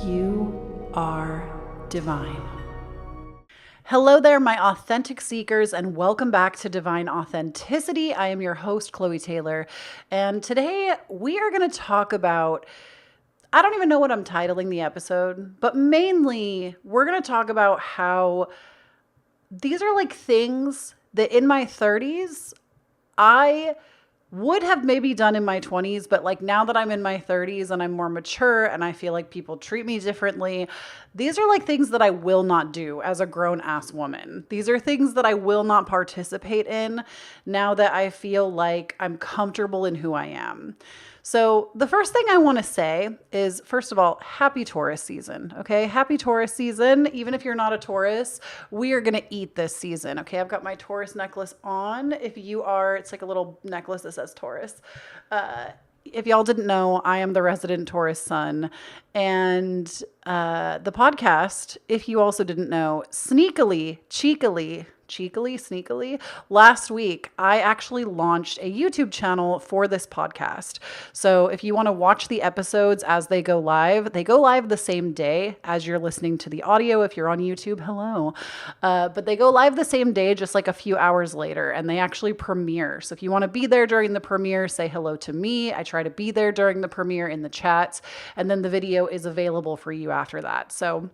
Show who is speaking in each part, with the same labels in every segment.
Speaker 1: You are divine. Hello there, my authentic seekers, and welcome back to Divine Authenticity. I am your host, Kloee Taylor, and today we are going to talk about, I don't even know what I'm titling the episode, but mainly we're going to talk about how these are like things that in my 30s, I would have maybe done in my 20s, but like now that I'm in my 30s and I'm more mature and I feel like people treat me differently, these are like things that I will not do as a grown ass woman. These are things that I will not participate in now that I feel like I'm comfortable in who I am. So the first thing I want to say is, first of all, happy Taurus season, okay? Happy Taurus season. Even if you're not a Taurus, we are going to eat this season, okay? I've got my Taurus necklace on. If you are, it's like a little necklace that says Taurus. If y'all didn't know, I am the resident Taurus sun. And the podcast, if you also didn't know, cheekily, last week, I actually launched a YouTube channel for this podcast. So if you want to watch the episodes as they go live the same day as you're listening to the audio. If you're on YouTube, hello. But they go live the same day, just like a few hours later, and they actually premiere. So if you want to be there during the premiere, say hello to me. I try to be there during the premiere in the chats, and then the video is available for you after that. So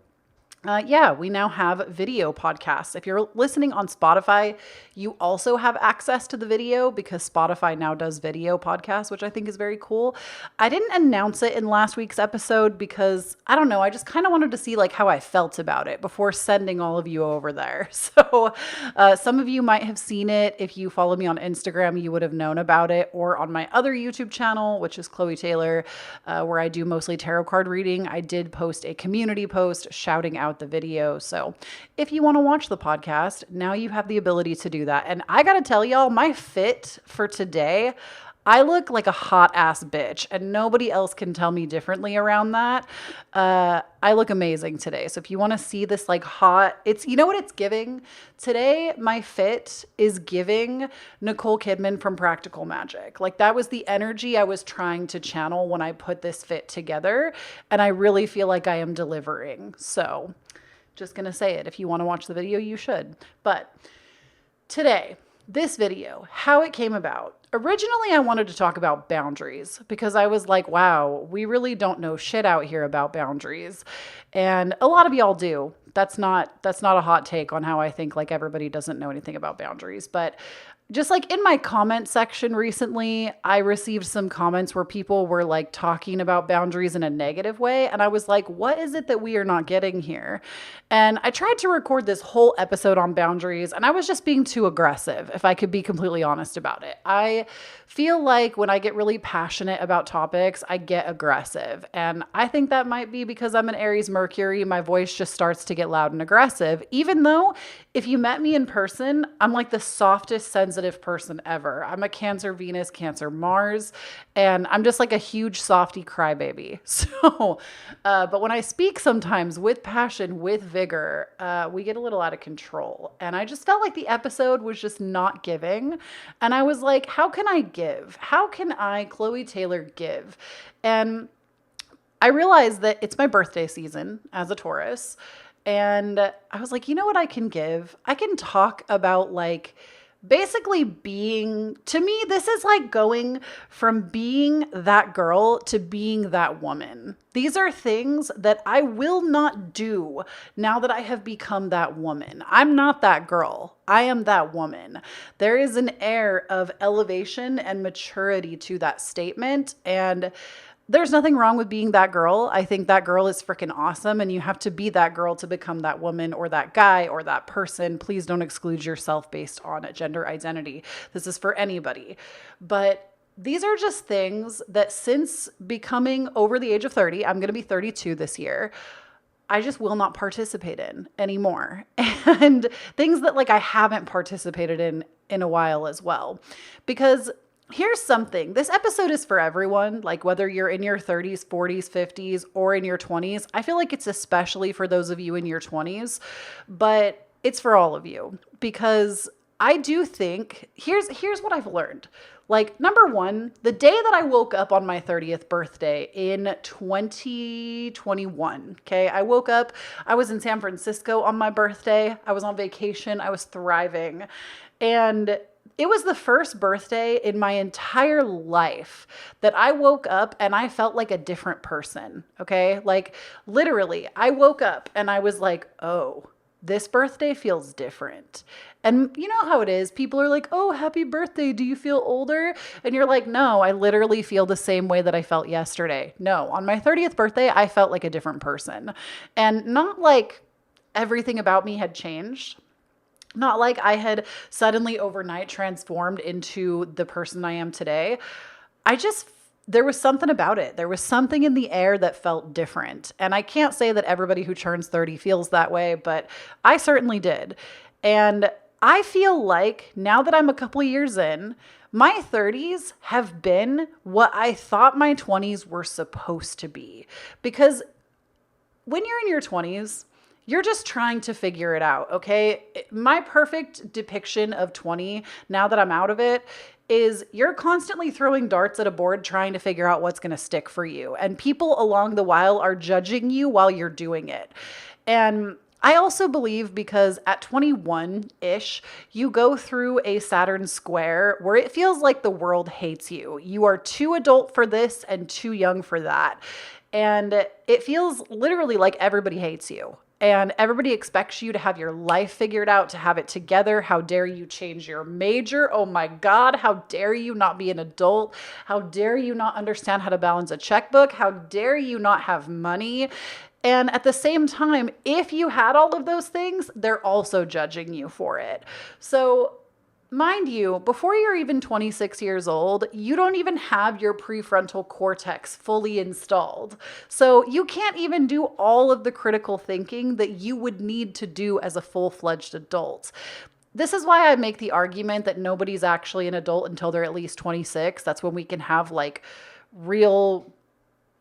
Speaker 1: we now have video podcasts. If you're listening on Spotify, you also have access to the video because Spotify now does video podcasts, which I think is very cool. I didn't announce it in last week's episode because, I don't know, I just kind of wanted to see like how I felt about it before sending all of you over there. So some of you might have seen it. If you follow me on Instagram, you would have known about it, or on my other YouTube channel, which is Kloee Taylor, where I do mostly tarot card reading. I did post a community post shouting out the video. So if you want to watch the podcast, now you have the ability to do that. And I got to tell y'all, my fit for today, I look like a hot ass bitch, and nobody else can tell me differently around that. I look amazing today. So if you want to see this like hot, you know what it's giving? Today, my fit is giving Nicole Kidman from Practical Magic. Like that was the energy I was trying to channel when I put this fit together. And I really feel like I am delivering. So just going to say it. If you want to watch the video, you should. But today, this video, how it came about. Originally, I wanted to talk about boundaries because I was like, wow, we really don't know shit out here about boundaries. And a lot of y'all do. That's not a hot take on how I think like everybody doesn't know anything about boundaries. But just like in my comment section recently, I received some comments where people were like talking about boundaries in a negative way. And I was like, what is it that we are not getting here? And I tried to record this whole episode on boundaries, and I was just being too aggressive, if I could be completely honest about it. I feel like when I get really passionate about topics, I get aggressive. And I think that might be because I'm an Aries Mercury. My voice just starts to get loud and aggressive, even though if you met me in person, I'm like the softest, sensitive person ever. I'm a Cancer Venus, Cancer Mars, and I'm just like a huge softy crybaby. So, but when I speak sometimes with passion, with vigor, we get a little out of control. And I just felt like the episode was just not giving. And I was like, how can I give? How can I, Kloee Taylor, give? And I realized that it's my birthday season as a Taurus. And I was like, you know what I can give? I can talk about like basically being, to me, this is like going from being that girl to being that woman. These are things that I will not do now that I have become that woman. I'm not that girl. I am that woman. There is an air of elevation and maturity to that statement. And there's nothing wrong with being that girl. I think that girl is freaking awesome, and you have to be that girl to become that woman or that guy or that person. Please don't exclude yourself based on a gender identity. This is for anybody. But these are just things that since becoming over the age of 30, I'm going to be 32 this year, I just will not participate in anymore. And things that like I haven't participated in a while as well. Because here's something. This episode is for everyone, like whether you're in your 30s, 40s, 50s, or in your 20s. I feel like it's especially for those of you in your 20s, but it's for all of you because I do think, here's what I've learned. Like, number one, the day that I woke up on my 30th birthday in 2021, okay, I woke up, I was in San Francisco on my birthday. I was on vacation. I was thriving. And it was the first birthday in my entire life that I woke up and I felt like a different person, okay? Like, literally, I woke up and I was like, oh, this birthday feels different. And you know how it is. People are like, oh, happy birthday. Do you feel older? And you're like, no, I literally feel the same way that I felt yesterday. No, on my 30th birthday, I felt like a different person. And not like everything about me had changed. Not like I had suddenly overnight transformed into the person I am today. There was something about it. There was something in the air that felt different. And I can't say that everybody who turns 30 feels that way, but I certainly did. And I feel like now that I'm a couple years in, my 30s have been what I thought my 20s were supposed to be. Because when you're in your 20s, you're just trying to figure it out, okay? My perfect depiction of 20, now that I'm out of it, is you're constantly throwing darts at a board trying to figure out what's going to stick for you. And people along the while are judging you while you're doing it. And I also believe because at 21-ish, you go through a Saturn square where it feels like the world hates you. You are too adult for this and too young for that. And it feels literally like everybody hates you. And everybody expects you to have your life figured out, to have it together. How dare you change your major? Oh my God, how dare you not be an adult? How dare you not understand how to balance a checkbook? How dare you not have money? And at the same time, if you had all of those things, they're also judging you for it. So mind you, before you're even 26 years old, you don't even have your prefrontal cortex fully installed. So you can't even do all of the critical thinking that you would need to do as a full-fledged adult. This is why I make the argument that nobody's actually an adult until they're at least 26. That's when we can have like real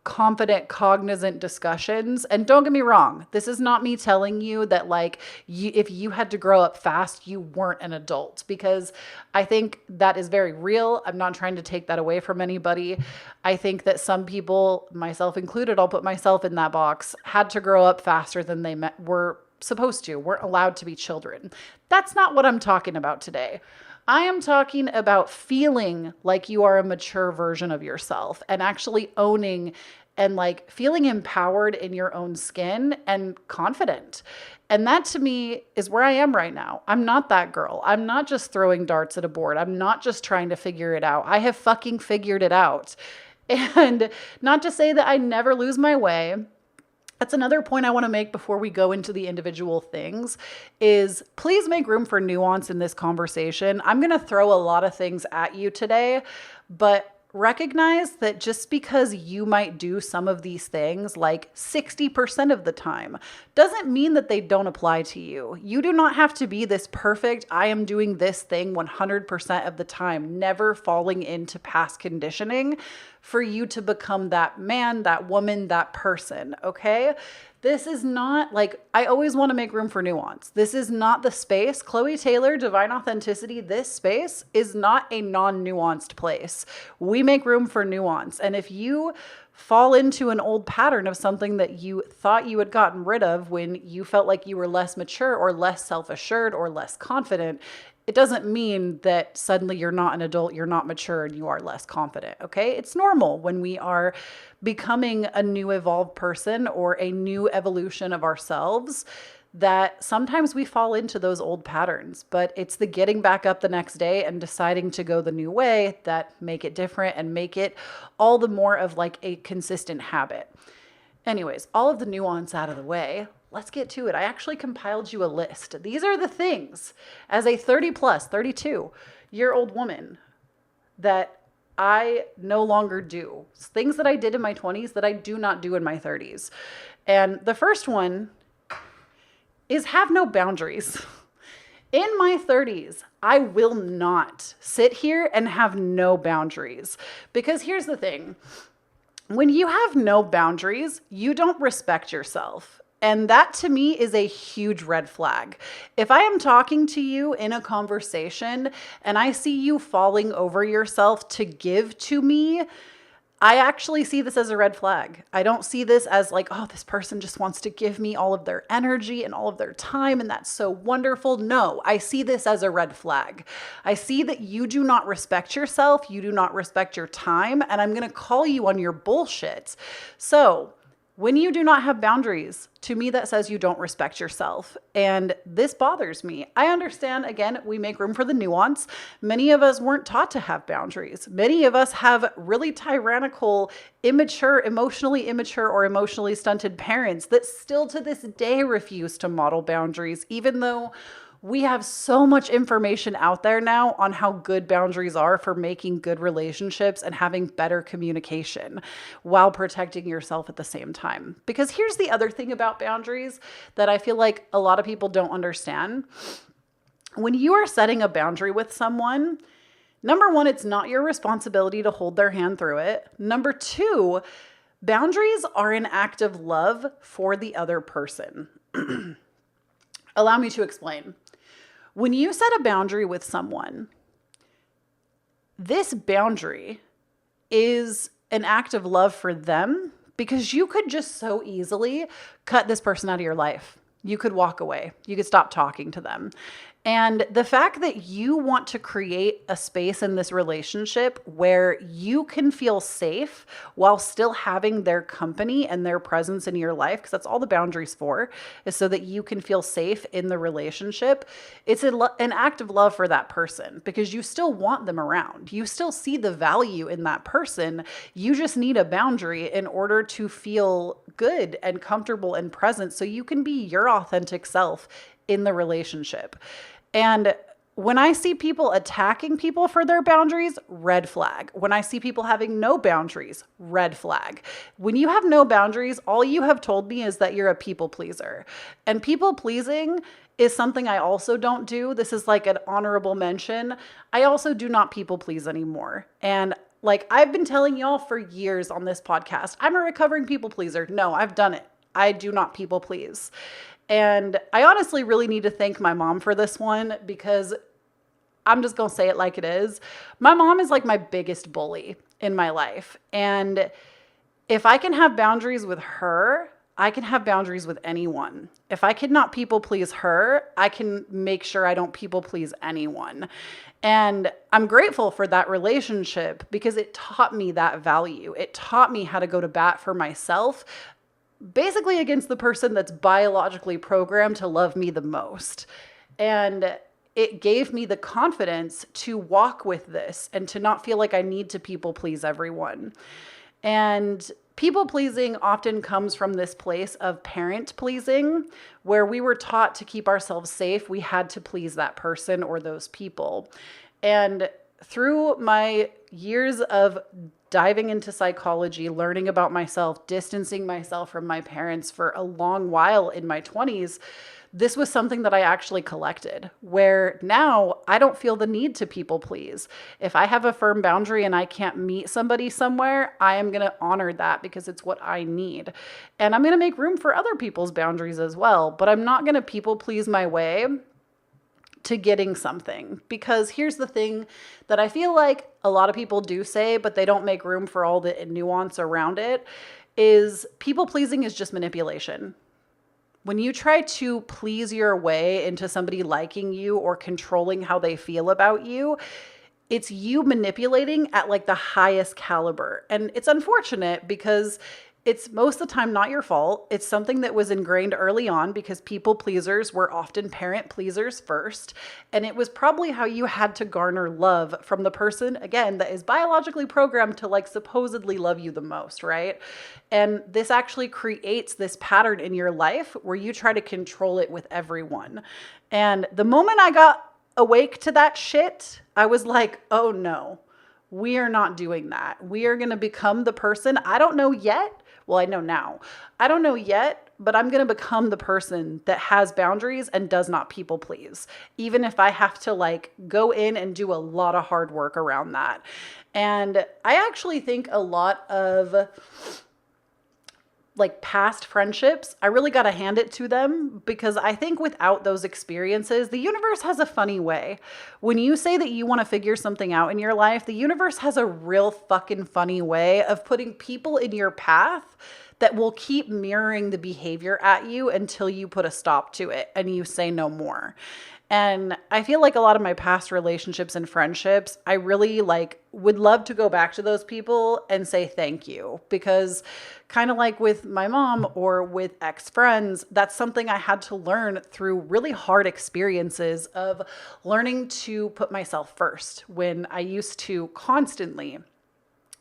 Speaker 1: confident, cognizant discussions. And don't get me wrong, this is not me telling you that like if you had to grow up fast, you weren't an adult, because I think that is very real. I'm not trying to take that away from anybody. I think that some people, myself included, I'll put myself in that box, had to grow up faster than they were supposed to, weren't allowed to be children. That's not what I'm talking about today. I am talking about feeling like you are a mature version of yourself and actually owning and like feeling empowered in your own skin and confident. And that to me is where I am right now. I'm not that girl. I'm not just throwing darts at a board. I'm not just trying to figure it out. I have fucking figured it out. And not to say that I never lose my way. That's another point I want to make before we go into the individual things is please make room for nuance in this conversation. I'm going to throw a lot of things at you today, but recognize that just because you might do some of these things like 60% of the time doesn't mean that they don't apply to you. You do not have to be this perfect, I am doing this thing 100% of the time, never falling into past conditioning for you to become that man, that woman, that person, okay? This is not like, I always want to make room for nuance. This is not the space. Kloee Taylor, Divine Authenticity, this space is not a non-nuanced place. We make room for nuance. And if you fall into an old pattern of something that you thought you had gotten rid of when you felt like you were less mature or less self-assured or less confident, it doesn't mean that suddenly you're not an adult, you're not mature, and you are less confident, okay? It's normal when we are becoming a new evolved person or a new evolution of ourselves that sometimes we fall into those old patterns, but it's the getting back up the next day and deciding to go the new way that make it different and make it all the more of like a consistent habit. Anyways, all of the nuance out of the way, let's get to it. I actually compiled you a list. These are the things as a 32-year-old woman that I no longer do. Things that I did in my 20s that I do not do in my 30s. And the first one is have no boundaries. In my 30s, I will not sit here and have no boundaries. Because here's the thing. When you have no boundaries, you don't respect yourself. And that to me is a huge red flag. If I am talking to you in a conversation and I see you falling over yourself to give to me, I actually see this as a red flag. I don't see this as like, oh, this person just wants to give me all of their energy and all of their time, and that's so wonderful. No, I see this as a red flag. I see that you do not respect yourself, you do not respect your time, and I'm going to call you on your bullshit. So, when you do not have boundaries, to me, that says you don't respect yourself. And this bothers me. I understand, again, we make room for the nuance. Many of us weren't taught to have boundaries. Many of us have really tyrannical, immature, emotionally immature, or emotionally stunted parents that still to this day refuse to model boundaries, even though we have so much information out there now on how good boundaries are for making good relationships and having better communication while protecting yourself at the same time. Because here's the other thing about boundaries that I feel like a lot of people don't understand. When you are setting a boundary with someone, number one, it's not your responsibility to hold their hand through it. Number two, boundaries are an act of love for the other person. Allow me to explain. When you set a boundary with someone, this boundary is an act of love for them because you could just so easily cut this person out of your life. You could walk away. You could stop talking to them. And the fact that you want to create a space in this relationship where you can feel safe while still having their company and their presence in your life, because that's all the boundaries for, is so that you can feel safe in the relationship. It's an act of love for that person because you still want them around. You still see the value in that person. You just need a boundary in order to feel good and comfortable and present so you can be your authentic self in the relationship. And when I see people attacking people for their boundaries, red flag. When I see people having no boundaries, red flag. When you have no boundaries, all you have told me is that you're a people pleaser. And people pleasing is something I also don't do. This is like an honorable mention. I also do not people please anymore. And like I've been telling y'all for years on this podcast, I'm a recovering people pleaser. No, I've done it. I do not people please. And I honestly really need to thank my mom for this one because I'm just going to say it like it is. My mom is like my biggest bully in my life. And if I can have boundaries with her, I can have boundaries with anyone. If I cannot people please her, I can make sure I don't people please anyone. And I'm grateful for that relationship because it taught me that value. It taught me how to go to bat for myself, basically against the person that's biologically programmed to love me the most. And it gave me the confidence to walk with this and to not feel like I need to people please everyone. And people pleasing often comes from this place of parent pleasing, where we were taught to keep ourselves safe. We had to please that person or those people. And through my years of diving into psychology, learning about myself, distancing myself from my parents for a long while in my 20s, this was something that I actually collected, where now I don't feel the need to people please. If I have a firm boundary and I can't meet somebody somewhere, I am going to honor that because it's what I need. And I'm going to make room for other people's boundaries as well, but I'm not going to people please my way to getting something. Because here's the thing that I feel like a lot of people do say, but they don't make room for all the nuance around it, is people pleasing is just manipulation. When you try to please your way into somebody liking you or controlling how they feel about you, it's you manipulating at like the highest caliber. And it's unfortunate because it's most of the time not your fault. It's something that was ingrained early on because people pleasers were often parent pleasers first. And it was probably how you had to garner love from the person, again, that is biologically programmed to like supposedly love you the most, right? And this actually creates this pattern in your life where you try to control it with everyone. And the moment I got awake to that shit, I was like, oh no, we are not doing that. We are going to become the person. I don't know yet. Well, I know now. I don't know yet, but I'm going to become the person that has boundaries and does not people please, even if I have to like go in and do a lot of hard work around that. And I actually think a lot of like past friendships, I really got to hand it to them, because I think without those experiences, the universe has a funny way. When you say that you want to figure something out in your life, the universe has a real fucking funny way of putting people in your path that will keep mirroring the behavior at you until you put a stop to it and you say no more. And I feel like a lot of my past relationships and friendships, I really like would love to go back to those people and say thank you, because kind of like with my mom or with ex-friends, that's something I had to learn through really hard experiences of learning to put myself first when I used to constantly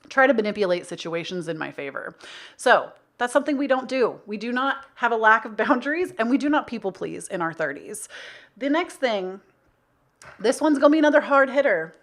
Speaker 1: try to manipulate situations in my favor. So that's something we don't do. We do not have a lack of boundaries, and we do not people please in our 30s. The next thing, this one's going to be another hard hitter.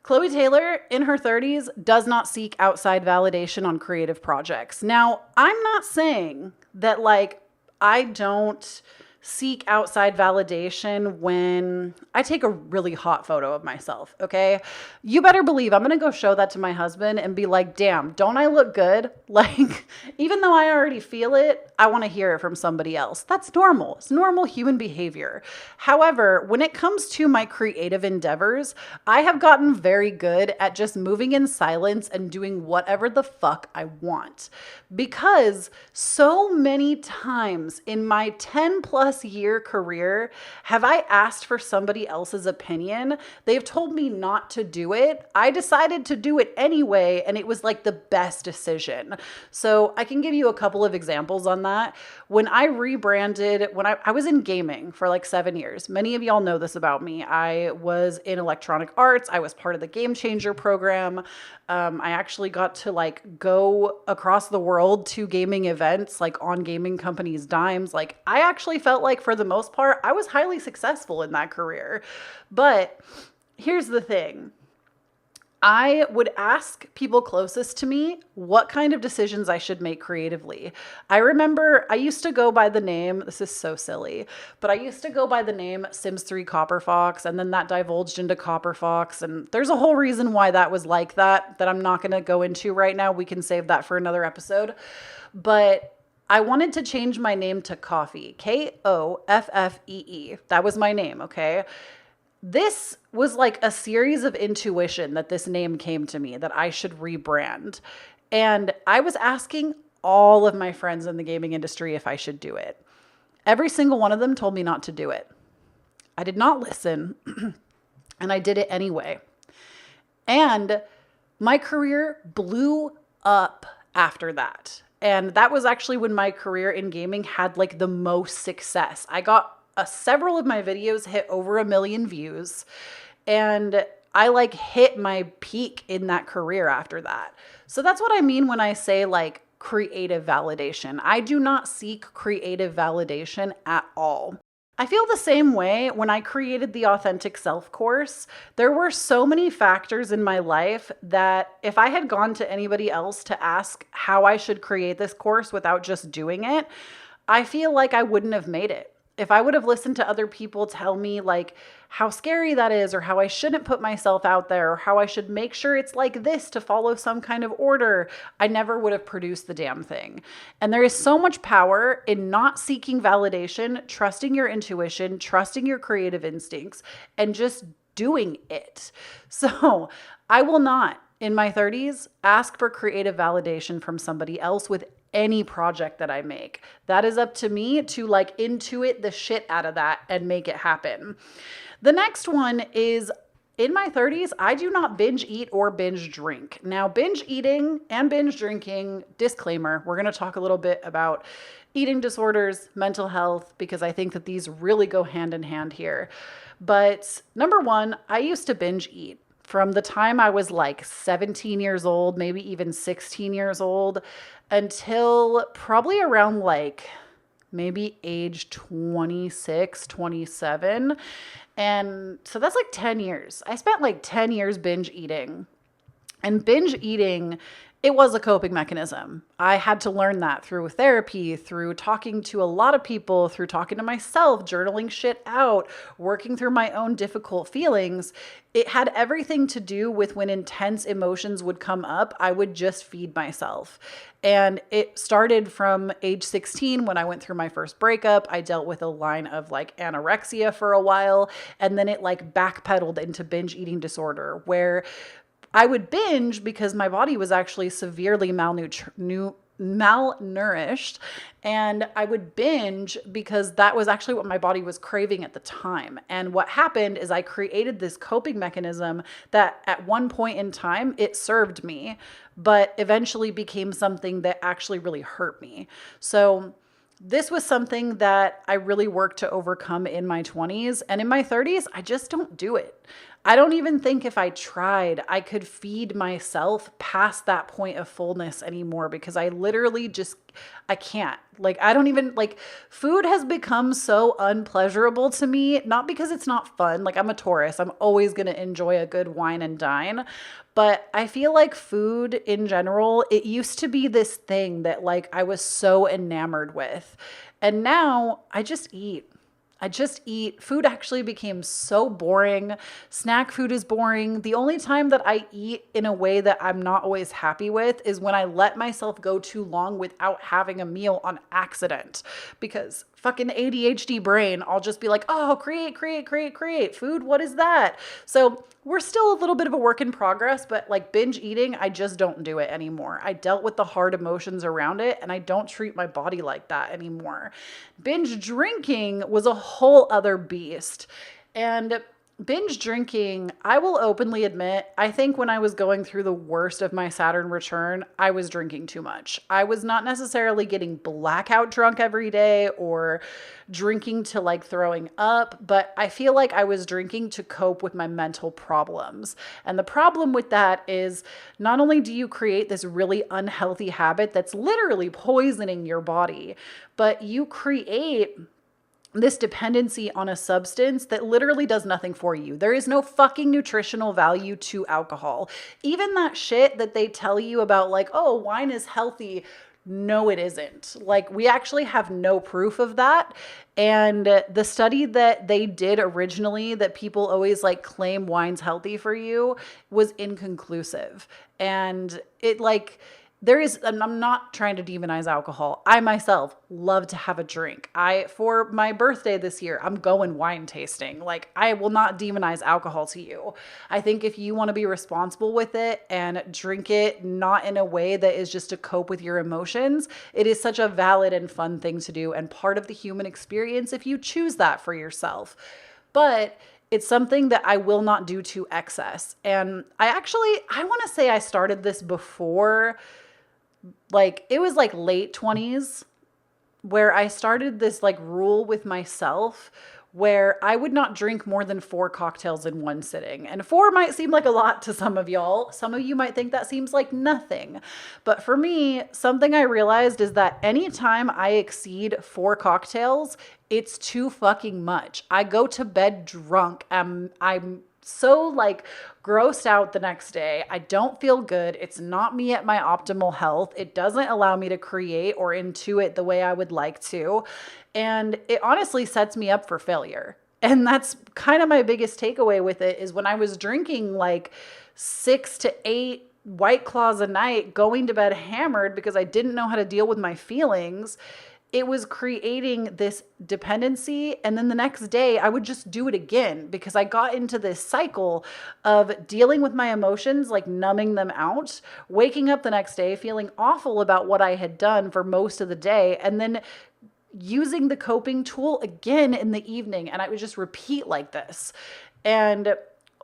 Speaker 1: Kloee Taylor in her 30s does not seek outside validation on creative projects. Now, I'm not saying that like I don't seek outside validation when I take a really hot photo of myself, okay? You better believe I'm gonna go show that to my husband and be like, damn, don't I look good? Like, even though I already feel it, I wanna hear it from somebody else. That's normal. It's normal human behavior. However, when it comes to my creative endeavors, I have gotten very good at just moving in silence and doing whatever the fuck I want. Because so many times in my 10 plus year career have I asked for somebody else's opinion. They've told me not to do it. I decided to do it anyway, and it was like the best decision. So I can give you a couple of examples on that. When I rebranded, when I was in gaming for like 7 years, many of y'all know this about me. I was in electronic arts. I was part of the Game Changer program. I actually got to like go across the world to gaming events, like on gaming companies' dimes. Like I actually felt like for the most part, I was highly successful in that career. But here's the thing. I would ask people closest to me what kind of decisions I should make creatively. I remember I used to go by the name, this is so silly, but I used to go by the name Sims 3 Copper Fox, and then that divulged into Copper Fox. And there's a whole reason why that was like that I'm not going to go into right now. We can save that for another episode. But I wanted to change my name to Coffee, Koffee. That was my name, okay? This was like a series of intuition that this name came to me that I should rebrand. And I was asking all of my friends in the gaming industry if I should do it. Every single one of them told me not to do it. I did not listen, and I did it anyway. And my career blew up after that. And that was actually when my career in gaming had like the most success. I got several of my videos hit over 1 million views, and I like hit my peak in that career after that. So that's what I mean when I say like creative validation. I do not seek creative validation at all. I feel the same way when I created the Authentic Self course. There were so many factors in my life that if I had gone to anybody else to ask how I should create this course without just doing it, I feel like I wouldn't have made it. If I would have listened to other people tell me like how scary that is, or how I shouldn't put myself out there, or how I should make sure it's like this to follow some kind of order, I never would have produced the damn thing. And there is so much power in not seeking validation, trusting your intuition, trusting your creative instincts, and just doing it. So I will not, in my 30s, ask for creative validation from somebody else with any project that I make. That is up to me to like intuit the shit out of that and make it happen. The next one is, in my 30s, I do not binge eat or binge drink. Now, binge eating and binge drinking, disclaimer, we're going to talk a little bit about eating disorders, mental health, because I think that these really go hand in hand here. But number one, I used to binge eat. From the time I was like 17 years old, maybe even 16 years old, until probably around like maybe age 26, 27. And so that's like 10 years. I spent like 10 years binge eating. And binge eating It was a coping mechanism. I had to learn that through therapy, through talking to a lot of people, through talking to myself, journaling shit out, working through my own difficult feelings. It had everything to do with when intense emotions would come up, I would just feed myself. And it started from age 16 when I went through my first breakup. I dealt with a line of like anorexia for a while, and then it like backpedaled into binge eating disorder where I would binge because my body was actually severely malnourished. And I would binge because that was actually what my body was craving at the time. And what happened is I created this coping mechanism that at one point in time, it served me, but eventually became something that actually really hurt me. So this was something that I really worked to overcome in my 20s. And in my 30s, I just don't do it. I don't even think if I tried, I could feed myself past that point of fullness anymore because I literally just, I can't. Like, I don't even, like, food has become so unpleasurable to me, not because it's not fun. Like, I'm a Taurus. I'm always going to enjoy a good wine and dine. But I feel like food in general, it used to be this thing that, like, I was so enamored with. And now I just eat. I just eat. Food actually became so boring. Snack food is boring. The only time that I eat in a way that I'm not always happy with is when I let myself go too long without having a meal on accident. Because fucking ADHD brain, I'll just be like, oh, create. Food, what is that? So we're still a little bit of a work in progress, but like binge eating, I just don't do it anymore. I dealt with the hard emotions around it and I don't treat my body like that anymore. Binge drinking was a whole other beast. And binge drinking, I will openly admit, I think when I was going through the worst of my Saturn return, I was drinking too much. I was not necessarily getting blackout drunk every day or drinking to like throwing up, but I feel like I was drinking to cope with my mental problems. And the problem with that is not only do you create this really unhealthy habit that's literally poisoning your body, but you create this dependency on a substance that literally does nothing for you. There is no fucking nutritional value to alcohol. Even that shit that they tell you about like, oh, wine is healthy. No, it isn't. Like, we actually have no proof of that. And the study that they did originally that people always like claim wine's healthy for you was inconclusive. And it like, there is, and I'm not trying to demonize alcohol. I myself love to have a drink. For my birthday this year, I'm going wine tasting. Like, I will not demonize alcohol to you. I think if you want to be responsible with it and drink it not in a way that is just to cope with your emotions, it is such a valid and fun thing to do and part of the human experience if you choose that for yourself. But it's something that I will not do to excess. And I want to say I started this before, like, it was like late 20s where I started this like rule with myself where I would not drink more than 4 cocktails in one sitting. And 4 might seem like a lot to some of y'all. Some of you might think that seems like nothing. But for me, something I realized is that anytime I exceed 4 cocktails, it's too fucking much. I go to bed drunk. I'm so like grossed out the next day. I don't feel good. It's not me at my optimal health. It doesn't allow me to create or intuit the way I would like to. And it honestly sets me up for failure. And that's kind of my biggest takeaway with it is when I was drinking like 6 to 8 White Claws a night, going to bed hammered because I didn't know how to deal with my feelings, it was creating this dependency. And then the next day I would just do it again because I got into this cycle of dealing with my emotions, like numbing them out, waking up the next day, feeling awful about what I had done for most of the day, and then using the coping tool again in the evening. And I would just repeat like this. And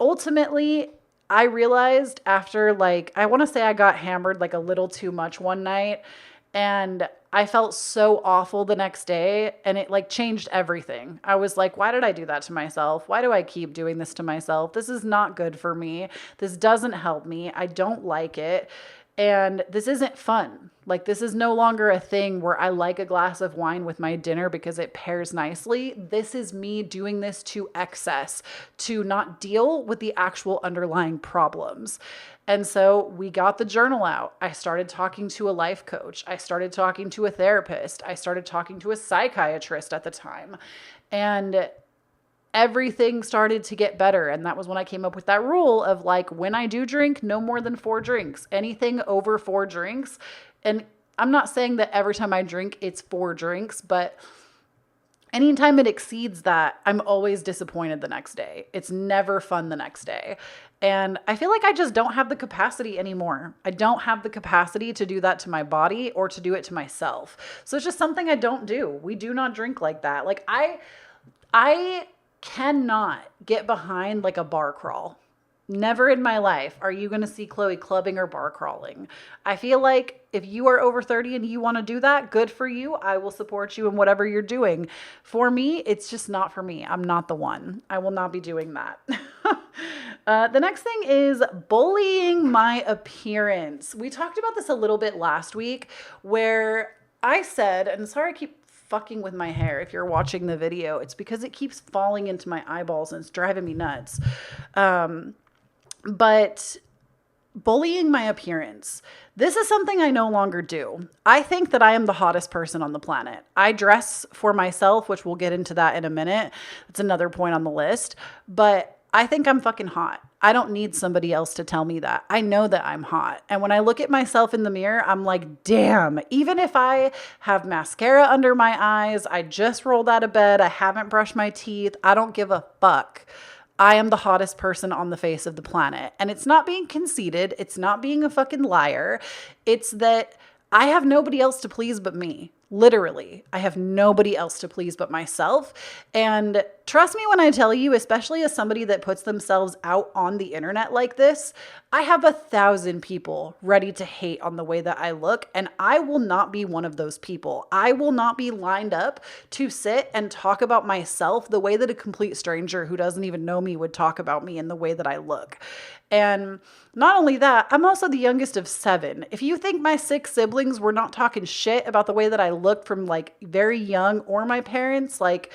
Speaker 1: ultimately, I realized after like, I want to say I got hammered like a little too much one night, and I felt so awful the next day, and it like changed everything. I was like, why did I do that to myself? Why do I keep doing this to myself? This is not good for me. This doesn't help me. I don't like it. And this isn't fun. Like, this is no longer a thing where I like a glass of wine with my dinner because it pairs nicely. This is me doing this to excess, to not deal with the actual underlying problems. And so we got the journal out. I started talking to a life coach. I started talking to a therapist. I started talking to a psychiatrist at the time. And everything started to get better. And that was when I came up with that rule of like, when I do drink, no more than 4 drinks. Anything over 4 drinks. And I'm not saying that every time I drink, it's 4 drinks, but anytime it exceeds that, I'm always disappointed the next day. It's never fun the next day. And I feel like I just don't have the capacity anymore. I don't have the capacity to do that to my body or to do it to myself. So it's just something I don't do. We do not drink like that. Like I cannot get behind like a bar crawl. Never in my life are you going to see Kloee clubbing or bar crawling. I feel like if you are over 30 and you want to do that, good for you. I will support you in whatever you're doing. For me, it's just not for me. I'm not the one. I will not be doing that. The next thing is bullying my appearance. We talked about this a little bit last week where I said, and sorry I keep fucking with my hair. If you're watching the video, it's because it keeps falling into my eyeballs and it's driving me nuts. But bullying my appearance. This is something I no longer do. I think that I am the hottest person on the planet. I dress for myself, which we'll get into that in a minute. It's another point on the list. But I think I'm fucking hot. I don't need somebody else to tell me that. I know that I'm hot. And when I look at myself in the mirror, I'm like, damn, even if I have mascara under my eyes, I just rolled out of bed, I haven't brushed my teeth, I don't give a fuck. I am the hottest person on the face of the planet. And it's not being conceited. It's not being a fucking liar. It's that I have nobody else to please but me. Literally, I have nobody else to please but myself. And trust me when I tell you, especially as somebody that puts themselves out on the internet like this, I have 1,000 people ready to hate on the way that I look. And I will not be one of those people. I will not be lined up to sit and talk about myself the way that a complete stranger who doesn't even know me would talk about me in the way that I look. And not only that, I'm also the youngest of 7. If you think my 6 siblings were not talking shit about the way that I looked from like very young or my parents, like,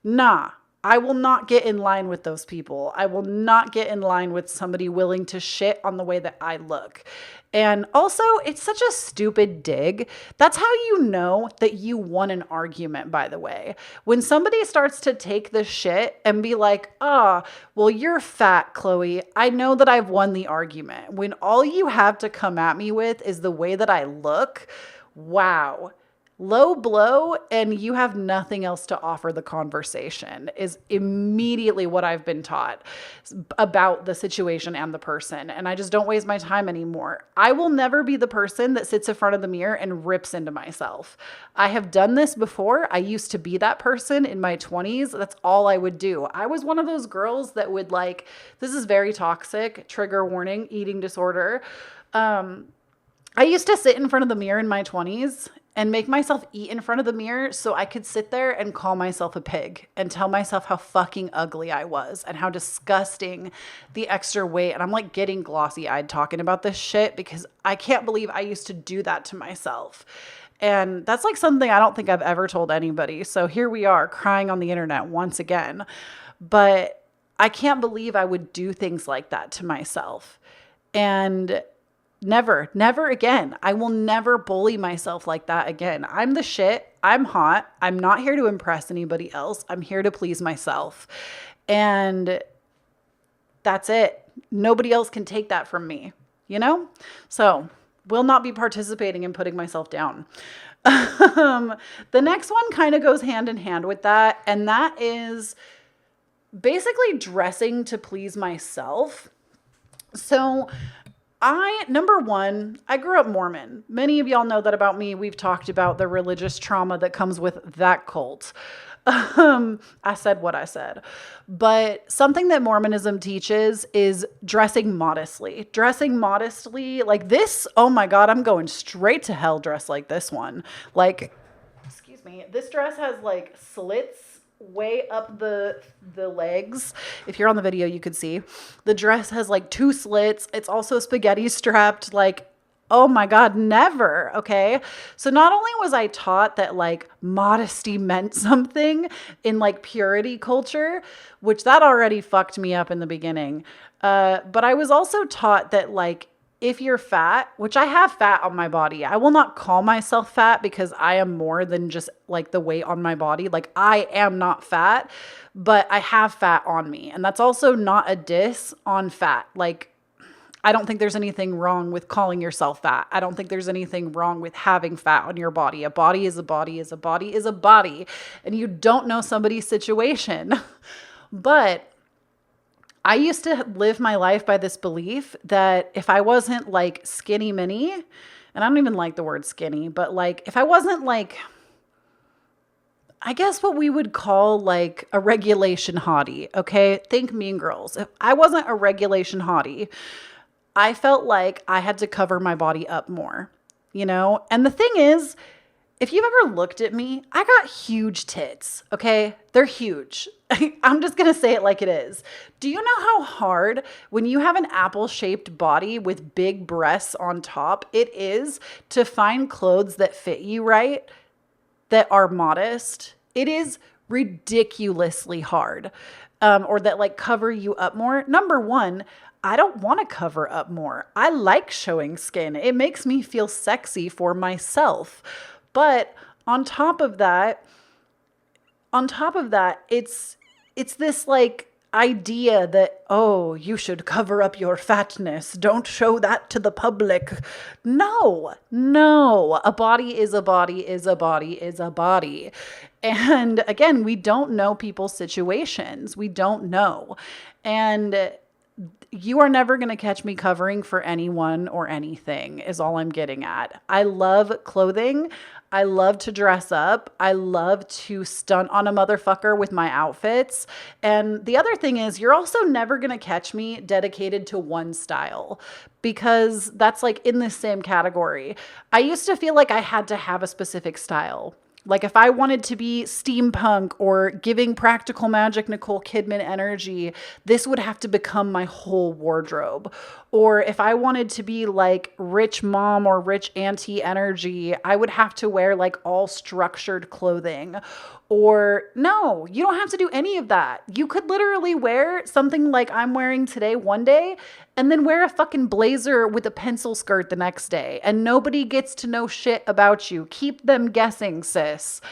Speaker 1: nah, I will not get in line with those people. I will not get in line with somebody willing to shit on the way that I look. And also, it's such a stupid dig. That's how you know that you won an argument, by the way. When somebody starts to take the shit and be like, well, you're fat, Kloee. I know that I've won the argument. When all you have to come at me with is the way that I look, wow. Low blow, and you have nothing else to offer the conversation is immediately what I've been taught about the situation and the person. And I just don't waste my time anymore. I will never be the person that sits in front of the mirror and rips into myself. I have done this before. I used to be that person in my 20s. That's all I would do. I was one of those girls that would like, this is very toxic, trigger warning, eating disorder. I used to sit in front of the mirror in my 20s and make myself eat in front of the mirror so I could sit there and call myself a pig and tell myself how fucking ugly I was and how disgusting the extra weight. And I'm like getting glossy-eyed talking about this shit because I can't believe I used to do that to myself. And that's like something I don't think I've ever told anybody. So here we are crying on the internet once again. But I can't believe I would do things like that to myself. And never again. I will never bully myself like that again. I'm the shit. I'm hot. I'm not here to impress anybody else. I'm here to please myself. And that's it. Nobody else can take that from me, you know? So will not be participating in putting myself down. The next one kind of goes hand in hand with that. And that is basically dressing to please myself. So number one, I grew up Mormon. Many of y'all know that about me. We've talked about the religious trauma that comes with that cult. I said what I said. But something that Mormonism teaches is dressing modestly. Dressing modestly like this. Oh my God, I'm going straight to hell dressed like this one. Like, excuse me, this dress has like slits way up the legs. If you're on the video, you could see the dress has like 2 slits. It's also spaghetti strapped. Like, oh my God, never. Okay. So not only was I taught that like modesty meant something in like purity culture, which that already fucked me up in the beginning. But I was also taught that like, if you're fat, which I have fat on my body, I will not call myself fat because I am more than just like the weight on my body. Like I am not fat, but I have fat on me. And that's also not a diss on fat. Like I don't think there's anything wrong with calling yourself fat. I don't think there's anything wrong with having fat on your body. A body is a body is a body is a body. And you don't know somebody's situation. But I used to live my life by this belief that if I wasn't like skinny mini, and I don't even like the word skinny, but like if I wasn't like, I guess what we would call like a regulation hottie, okay? Think Mean Girls. If I wasn't a regulation hottie, I felt like I had to cover my body up more, you know? And the thing is, if you've ever looked at me, I got huge tits, okay? They're huge. I'm just going to say it like it is. Do you know how hard when you have an apple-shaped body with big breasts on top, it is to find clothes that fit you right, that are modest? It is ridiculously hard, or that like cover you up more. Number one, I don't want to cover up more. I like showing skin. It makes me feel sexy for myself. But on top of that, it's this like idea that, oh, you should cover up your fatness. Don't show that to the public. No. A body is a body is a body is a body. And again, we don't know people's situations. We don't know. And you are never going to catch me covering for anyone or anything is all I'm getting at. I love clothing. I love to dress up. I love to stunt on a motherfucker with my outfits. And the other thing is you're also never going to catch me dedicated to one style because that's like in the same category. I used to feel like I had to have a specific style. Like if I wanted to be steampunk or giving practical magic Nicole Kidman energy, this would have to become my whole wardrobe. Or if I wanted to be like rich mom or rich auntie energy, I would have to wear like all structured clothing. Or no, you don't have to do any of that. You could literally wear something like I'm wearing today one day and then wear a fucking blazer with a pencil skirt the next day. And nobody gets to know shit about you. Keep them guessing, sis.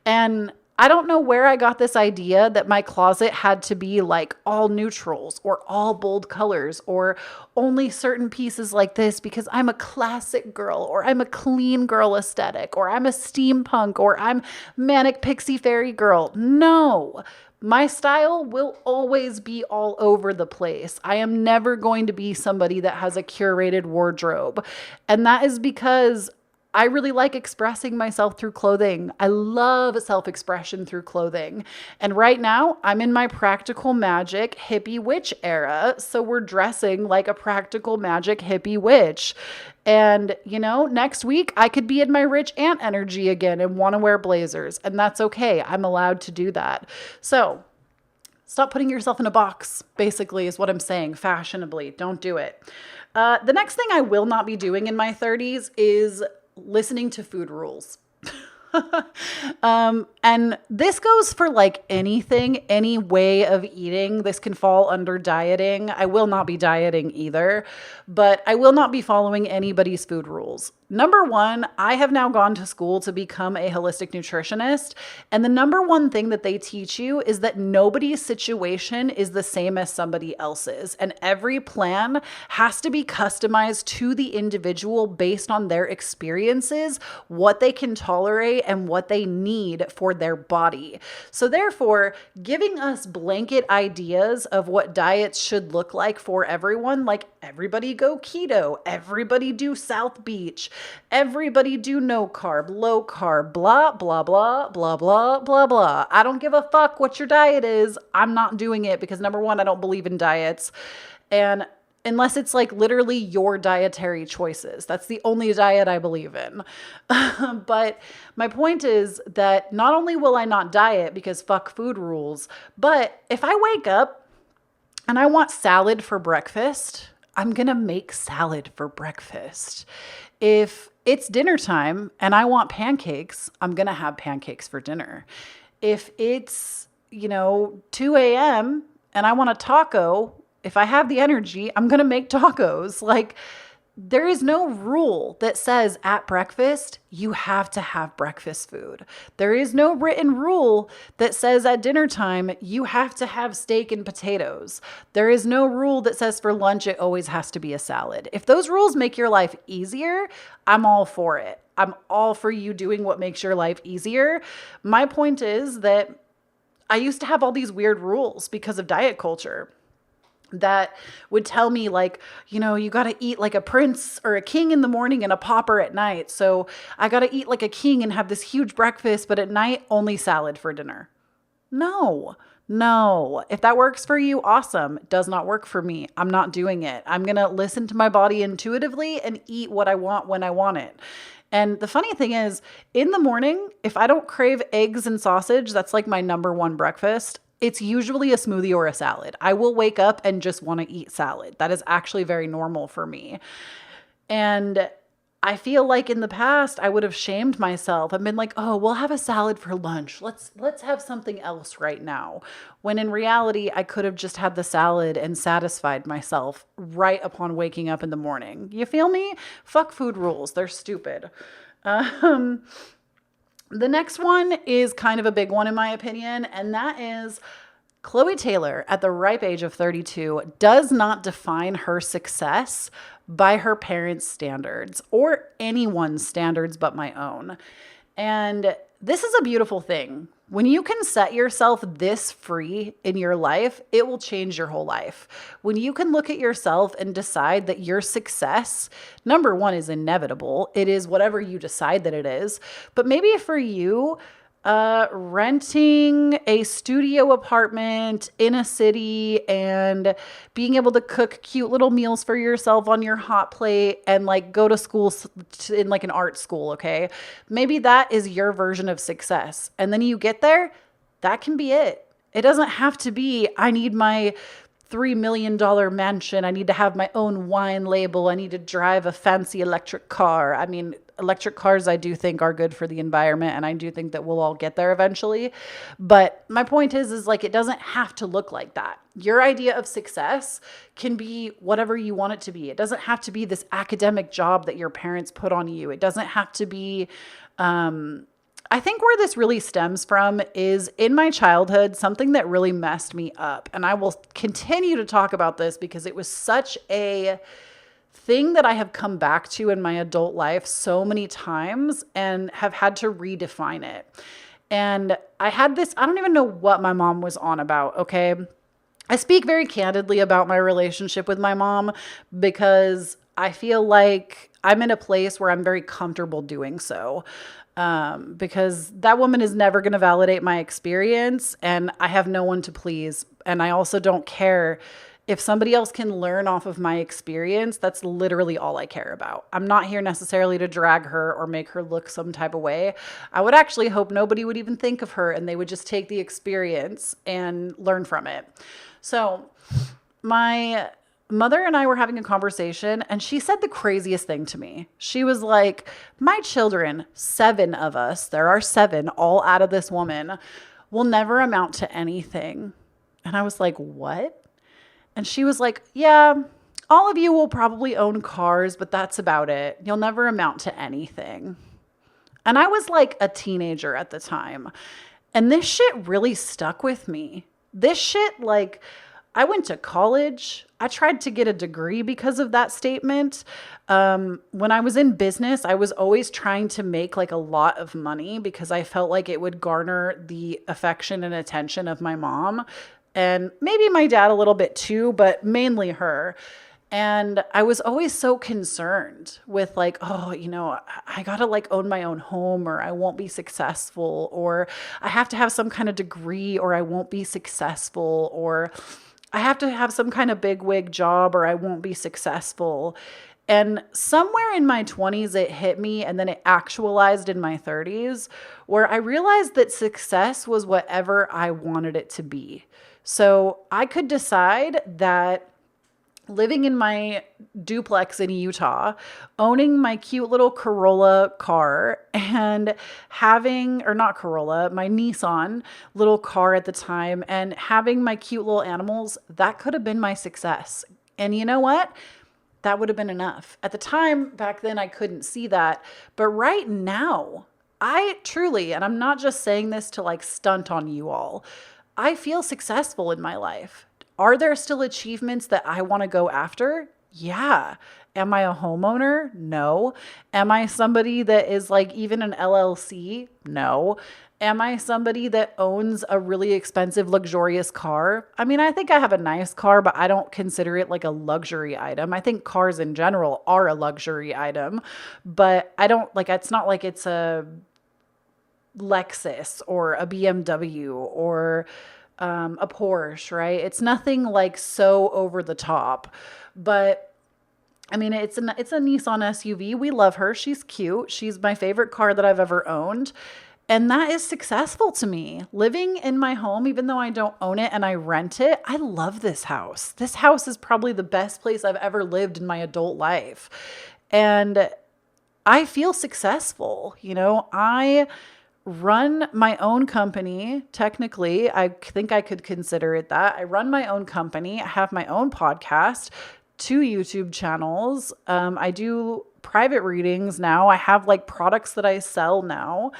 Speaker 1: And I don't know where I got this idea that my closet had to be like all neutrals or all bold colors or only certain pieces like this because I'm a classic girl or I'm a clean girl aesthetic or I'm a steampunk or I'm manic pixie fairy girl. No. My style will always be all over the place. I am never going to be somebody that has a curated wardrobe. And that is because I really like expressing myself through clothing. I love self-expression through clothing. And right now, I'm in my practical magic hippie witch era. So we're dressing like a practical magic hippie witch. And, you know, next week I could be in my rich aunt energy again and want to wear blazers. And that's okay. I'm allowed to do that. So stop putting yourself in a box, basically, is what I'm saying, fashionably. Don't do it. The next thing I will not be doing in my 30s is listening to food rules. And this goes for like anything, any way of eating. This can fall under dieting. I will not be dieting either, but I will not be following anybody's food rules. Number one, I have now gone to school to become a holistic nutritionist. And the number one thing that they teach you is that nobody's situation is the same as somebody else's. And every plan has to be customized to the individual based on their experiences, what they can tolerate, and what they need for their body. So therefore, giving us blanket ideas of what diets should look like for everyone, like everybody go keto, everybody do South Beach, everybody do no carb, low carb, blah, blah, blah, blah, blah, blah, blah. I don't give a fuck what your diet is. I'm not doing it because number one, I don't believe in diets. And unless it's like literally your dietary choices. That's the only diet I believe in. But my point is that not only will I not diet because fuck food rules, but if I wake up and I want salad for breakfast, I'm going to make salad for breakfast. If it's dinner time and I want pancakes, I'm going to have pancakes for dinner. If it's, 2 a.m. and I want a taco, If I have the energy, I'm going to make tacos. Like, there is no rule that says at breakfast, you have to have breakfast food. There is no written rule that says at dinner time, you have to have steak and potatoes. There is no rule that says for lunch, it always has to be a salad. If those rules make your life easier, I'm all for it. I'm all for you doing what makes your life easier. My point is that I used to have all these weird rules because of diet culture that would tell me like, you got to eat like a prince or a king in the morning and a pauper at night. So I got to eat like a king and have this huge breakfast, but at night only salad for dinner. No. If that works for you, awesome. It does not work for me. I'm not doing it. I'm going to listen to my body intuitively and eat what I want when I want it. And the funny thing is, in the morning, if I don't crave eggs and sausage, that's like my number one breakfast. It's usually a smoothie or a salad. I will wake up and just want to eat salad. That is actually very normal for me. And I feel like in the past I would have shamed myself and been like, "Oh, we'll have a salad for lunch. Let's have something else right now." When in reality, I could have just had the salad and satisfied myself right upon waking up in the morning. You feel me? Fuck food rules. They're stupid. The next one is kind of a big one in my opinion, and that is Kloee Taylor, at the ripe age of 32, does not define her success by her parents' standards or anyone's standards but my own. And this is a beautiful thing. When you can set yourself this free in your life, it will change your whole life. When you can look at yourself and decide that your success, number one, is inevitable. It is whatever you decide that it is. But maybe for you, renting a studio apartment in a city and being able to cook cute little meals for yourself on your hot plate and like go to school in like an art school. Okay. Maybe that is your version of success. And then you get there, that can be it. It doesn't have to be, I need my $3 million mansion. I need to have my own wine label. I need to drive a fancy electric car. I mean, electric cars, I do think are good for the environment. And I do think that we'll all get there eventually. But my point is like, it doesn't have to look like that. Your idea of success can be whatever you want it to be. It doesn't have to be this academic job that your parents put on you. It doesn't have to be, I think where this really stems from is in my childhood, something that really messed me up. And I will continue to talk about this because it was such a thing that I have come back to in my adult life so many times and have had to redefine it. And I had this, I don't even know what my mom was on about, okay? I speak very candidly about my relationship with my mom because I feel like I'm in a place where I'm very comfortable doing so. Because that woman is never going to validate my experience and I have no one to please. And I also don't care if somebody else can learn off of my experience. That's literally all I care about. I'm not here necessarily to drag her or make her look some type of way. I would actually hope nobody would even think of her and they would just take the experience and learn from it. So my mother and I were having a conversation and she said the craziest thing to me. She was like, my children, 7 of us, there are 7 all out of this woman, will never amount to anything. And I was like, what? And she was like, yeah, all of you will probably own cars, but that's about it. You'll never amount to anything. And I was like a teenager at the time. And this shit really stuck with me. This shit, like, I went to college. I tried to get a degree because of that statement. When I was in business, I was always trying to make like a lot of money because I felt like it would garner the affection and attention of my mom and maybe my dad a little bit too, but mainly her. And I was always so concerned with like, oh, I got to like own my own home or I won't be successful, or I have to have some kind of degree or I won't be successful, or I have to have some kind of big wig job or I won't be successful. And somewhere in my 20s, it hit me and then it actualized in my 30s where I realized that success was whatever I wanted it to be. So I could decide that living in my duplex in Utah, owning my cute little Corolla car and having, or not Corolla, my Nissan little car at the time, and having my cute little animals, that could have been my success. And you know what? That would have been enough. At the time, back then, I couldn't see that. But right now, I truly, and I'm not just saying this to like stunt on you all, I feel successful in my life. Are there still achievements that I want to go after? Yeah. Am I a homeowner? No. Am I somebody that is like even an LLC? No. Am I somebody that owns a really expensive, luxurious car? I mean, I think I have a nice car, but I don't consider it like a luxury item. I think cars in general are a luxury item, but I don't like, it's not like it's a Lexus or a BMW or a Porsche, right? It's nothing like so over the top, but I mean, it's a Nissan SUV. We love her. She's cute. She's my favorite car that I've ever owned. And that is successful to me. Living in my home, even though I don't own it and I rent it, I love this house. This house is probably the best place I've ever lived in my adult life. And I feel successful. You know, I run my own company. Technically, I think I could consider it that. I run my own company. I have my own podcast, 2 YouTube channels. I do private readings now. I have like products that I sell now.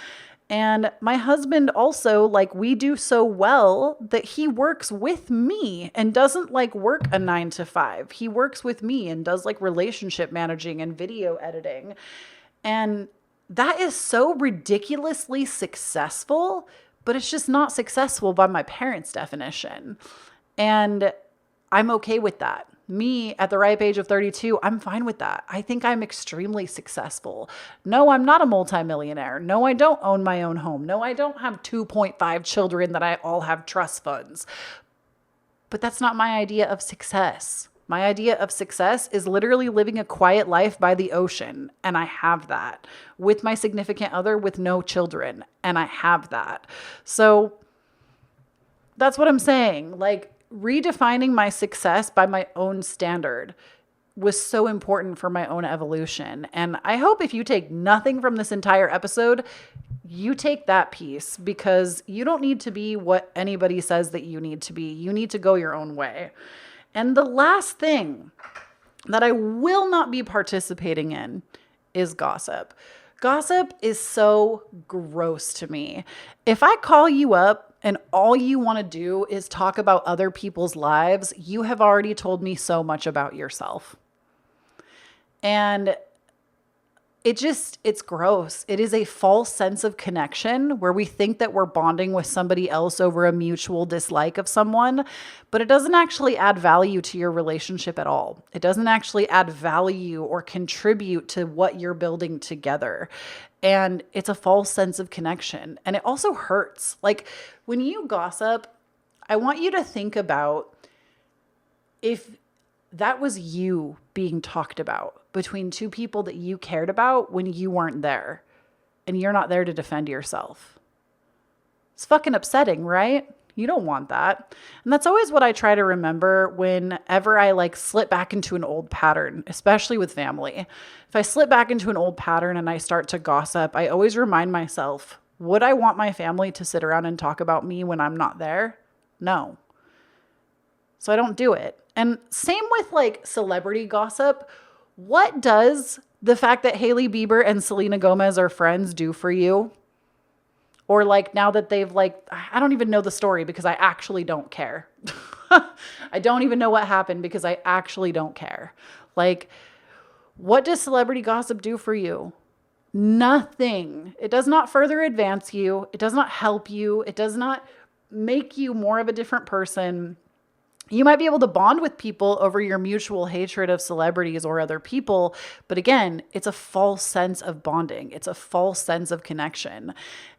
Speaker 1: And my husband also, like, we do so well that he works with me and doesn't like work a 9 to 5. He works with me and does like relationship managing and video editing. And that is so ridiculously successful, but it's just not successful by my parents' definition. And I'm okay with that. Me at the ripe age of 32, I'm fine with that. I think I'm extremely successful. No, I'm not a multimillionaire. No, I don't own my own home. No, I don't have 2.5 children that I all have trust funds. But that's not my idea of success. My idea of success is literally living a quiet life by the ocean. And I have that with my significant other with no children. And I have that. So that's what I'm saying. Like, redefining my success by my own standard was so important for my own evolution. And I hope if you take nothing from this entire episode, you take that piece, because you don't need to be what anybody says that you need to be. You need to go your own way. And the last thing that I will not be participating in is gossip. Gossip is so gross to me. If I call you up and all you want to do is talk about other people's lives, you have already told me so much about yourself. And it's gross. It is a false sense of connection where we think that we're bonding with somebody else over a mutual dislike of someone, but it doesn't actually add value to your relationship at all. It doesn't actually add value or contribute to what you're building together. And it's a false sense of connection. And it also hurts. Like, when you gossip, I want you to think about if that was you being talked about between 2 people that you cared about when you weren't there and you're not there to defend yourself. It's fucking upsetting, right? You don't want that. And that's always what I try to remember whenever I like slip back into an old pattern, especially with family. If I slip back into an old pattern and I start to gossip, I always remind myself, would I want my family to sit around and talk about me when I'm not there? No. So I don't do it. And same with like celebrity gossip. What does the fact that Hailey Bieber and Selena Gomez are friends do for you? Or like now that they've like, I don't even know the story because I actually don't care. I don't even know what happened because I actually don't care. Like, what does celebrity gossip do for you? Nothing. It does not further advance you. It does not help you. It does not make you more of a different person. You might be able to bond with people over your mutual hatred of celebrities or other people. But again, it's a false sense of bonding. It's a false sense of connection.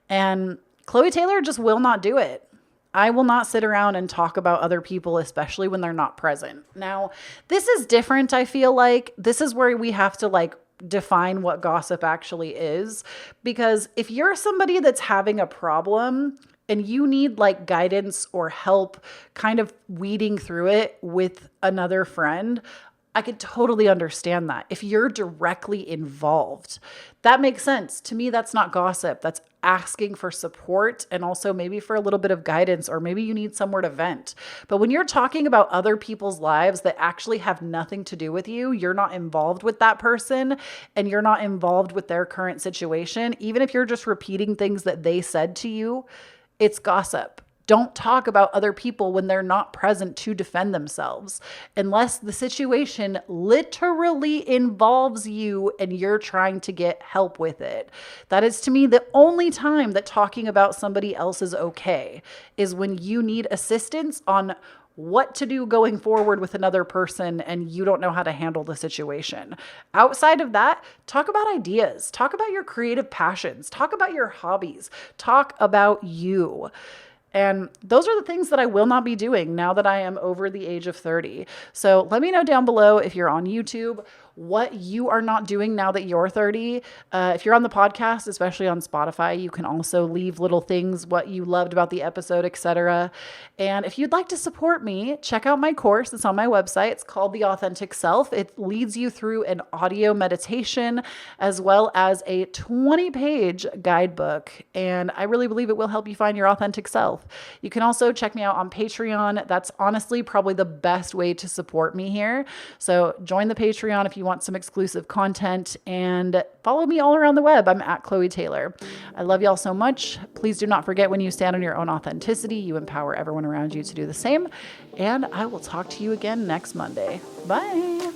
Speaker 1: And Kloee Taylor just will not do it. I will not sit around and talk about other people, especially when they're not present. Now, this is different, I feel like. This is where we have to like define what gossip actually is. Because if you're somebody that's having a problem and you need like guidance or help kind of weeding through it with another friend, I could totally understand that. If you're directly involved, that makes sense. To me, that's not gossip. That's asking for support and also maybe for a little bit of guidance, or maybe you need somewhere to vent. But when you're talking about other people's lives that actually have nothing to do with you, you're not involved with that person and you're not involved with their current situation, even if you're just repeating things that they said to you, it's gossip. Don't talk about other people when they're not present to defend themselves, unless the situation literally involves you and you're trying to get help with it. That is, to me, the only time that talking about somebody else is okay, is when you need assistance on what to do going forward with another person and you don't know how to handle the situation. Outside of that, talk about ideas, talk about your creative passions, talk about your hobbies, talk about you. And those are the things that I will not be doing now that I am over the age of 30. So let me know down below if you're on YouTube, what you are not doing now that you're 30. If you're on the podcast, especially on Spotify, you can also leave little things, what you loved about the episode, etc. And if you'd like to support me, check out my course. It's on my website. It's called The Authentic Self. It leads you through an audio meditation as well as a 20-page guidebook. And I really believe it will help you find your authentic self. You can also check me out on Patreon. That's honestly probably the best way to support me here. So join the Patreon if you want some exclusive content, and follow me all around the web. I'm at Kloee Taylor. I love y'all so much. Please do not forget, when you stand on your own authenticity, you empower everyone around you to do the same. And I will talk to you again next Monday. Bye.